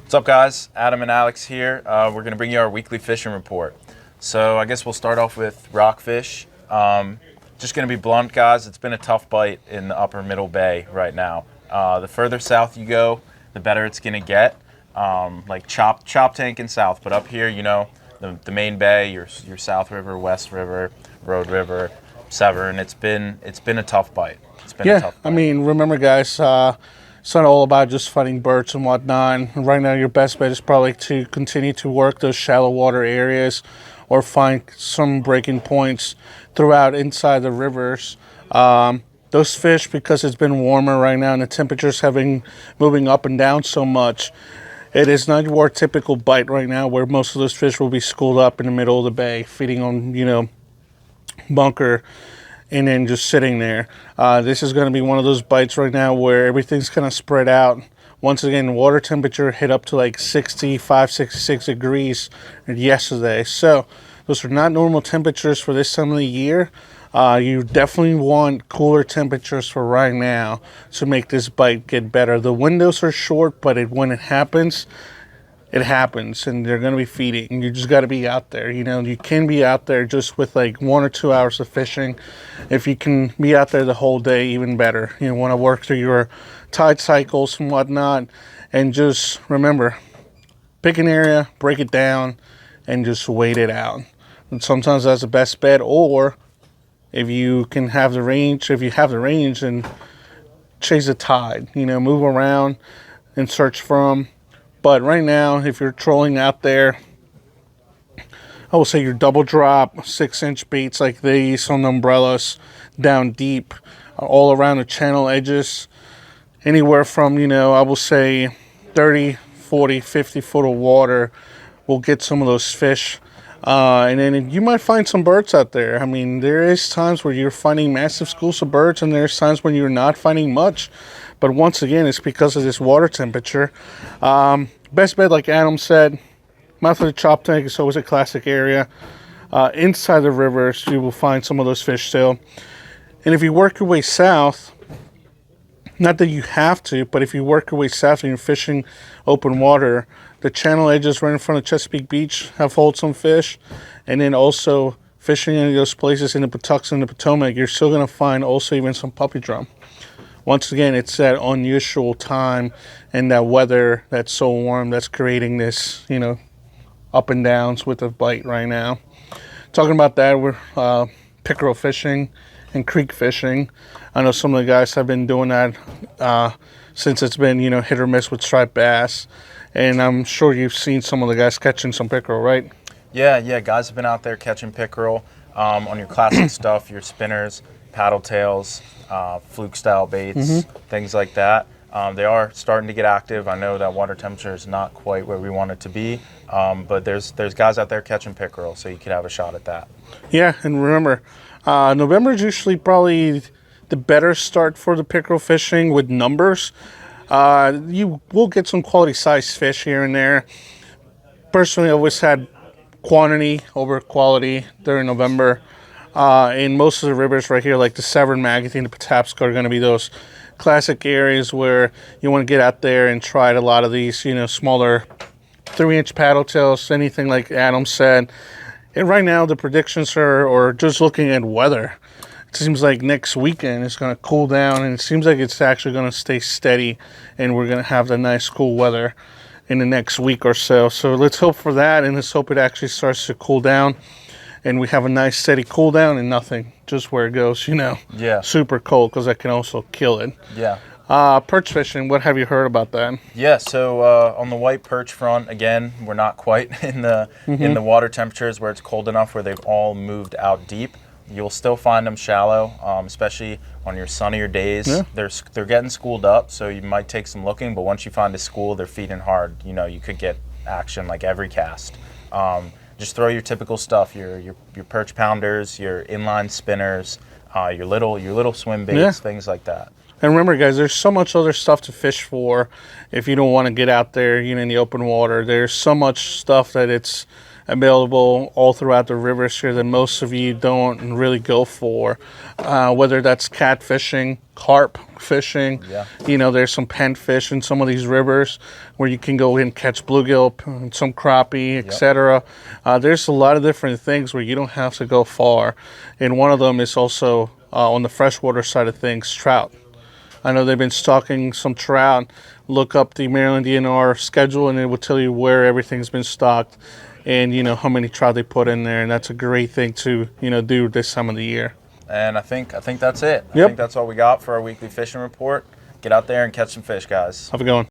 What's up, guys? Adam and Alex here. We're going to bring you our weekly fishing report. So I guess we'll start off with Rockfish. Just going to be blunt, guys. It's been a tough bite in the upper middle bay right now. The further south you go, the better it's going to get. Like Chop Tank and south, but up here, you know, the main bay, your South River, West River, Road River, Severn. It's been a tough bite. It's been a tough bite. I mean, remember, guys. It's not all about just fighting birds and whatnot. Right now, your best bet is probably to continue to work those shallow water areas or find some breaking points throughout inside the rivers. Those fish, because it's been warmer right now and the temperatures have been moving up and down so much, it is not your typical bite right now where most of those fish will be schooled up in the middle of the bay, feeding on, bunker and then just sitting there. This is going to be one of those bites right now where everything's kind of spread out. Once again, water temperature hit up to like 65, 66 degrees yesterday. So those are not normal temperatures for this time of the year. You definitely want cooler temperatures for right now to make this bite get better. The windows are short, but when it happens, and they're going to be feeding. You just got to be out there. You can be out there just with like 1 or 2 hours of fishing. If you can be out there the whole day, even better. You want to work through your tide cycles and whatnot. And just remember, pick an area, break it down, and just wait it out. And sometimes that's the best bet. Or if you have the range, and chase the tide. Move around and search for them. But right now, if you're trolling out there, I will say your double drop 6-inch baits like these on the umbrellas down deep, all around the channel edges, anywhere from, I will say 30, 40, 50 foot of water will get some of those fish. And then you might find some birds out there. I mean, there is times where you're finding massive schools of birds, and there's times when you're not finding much. But once again, it's because of this water temperature. Best bet, like Adam said, mouth of the Chop Tank is always a classic area. Inside the rivers, you will find some of those fish still. And if you work your way south, not that you have to, but if you work your way south and you're fishing open water, the channel edges right in front of Chesapeake Beach have hold some fish. And then also fishing in those places in the Patuxent and the Potomac, you're still going to find also even some puppy drum. Once again, it's that unusual time and that weather that's so warm that's creating this, up and downs with the bite right now. Talking about that, we're pickerel fishing and creek fishing. I know some of the guys have been doing that since it's been, hit or miss with striped bass. And I'm sure you've seen some of the guys catching some pickerel, right? Yeah, guys have been out there catching pickerel on your classic stuff, your spinners, paddle tails, fluke style baits, things like that. They are starting to get active. I know that water temperature is not quite where we want it to be, but there's guys out there catching pickerel, so you could have a shot at that. Yeah, and remember, November is usually probably the better start for the pickerel fishing with numbers. You will get some quality size fish here and there. Personally, I always had quantity over quality during November. In most of the rivers right here, like the Severn, Magothy, and the Patapsco, are going to be those classic areas where you want to get out there and try a lot of these, smaller 3-inch paddle tails, anything like Adam said. And right now, the predictions are, or just looking at weather, it seems like next weekend it's going to cool down, and it seems like it's actually going to stay steady, and we're going to have the nice cool weather in the next week or so. So let's hope for that, and let's hope it actually starts to cool down. And we have a nice steady cool down and nothing, just where it goes, Yeah. super cold, because that can also kill it. Yeah. Perch fishing, what have you heard about that? Yeah, so on the white perch front, again, we're not quite in the water temperatures where it's cold enough where they've all moved out deep. You'll still find them shallow, especially on your sunnier days. Yeah. They're getting schooled up, so you might take some looking, but once you find a school, they're feeding hard. You could get action like every cast. Just throw your typical stuff, your perch pounders, your inline spinners, your little swim baits, things like that. And remember, guys, there's so much other stuff to fish for if you don't want to get out there, in the open water. There's so much stuff that it's available all throughout the rivers here that most of you don't really go for. Whether that's catfishing, carp fishing, there's some pen fish in some of these rivers where you can go in and catch bluegill, some crappie, etc. There's a lot of different things where you don't have to go far, and one of them is also on the freshwater side of things, trout. I know they've been stocking some trout. Look up the Maryland DNR schedule and it will tell you where everything's been stocked and how many trout they put in there, and that's a great thing to do this time of the year. And I think that's it. I Yep. think that's all we got for our weekly fishing report. Get out there and catch some fish, guys. Have a good one.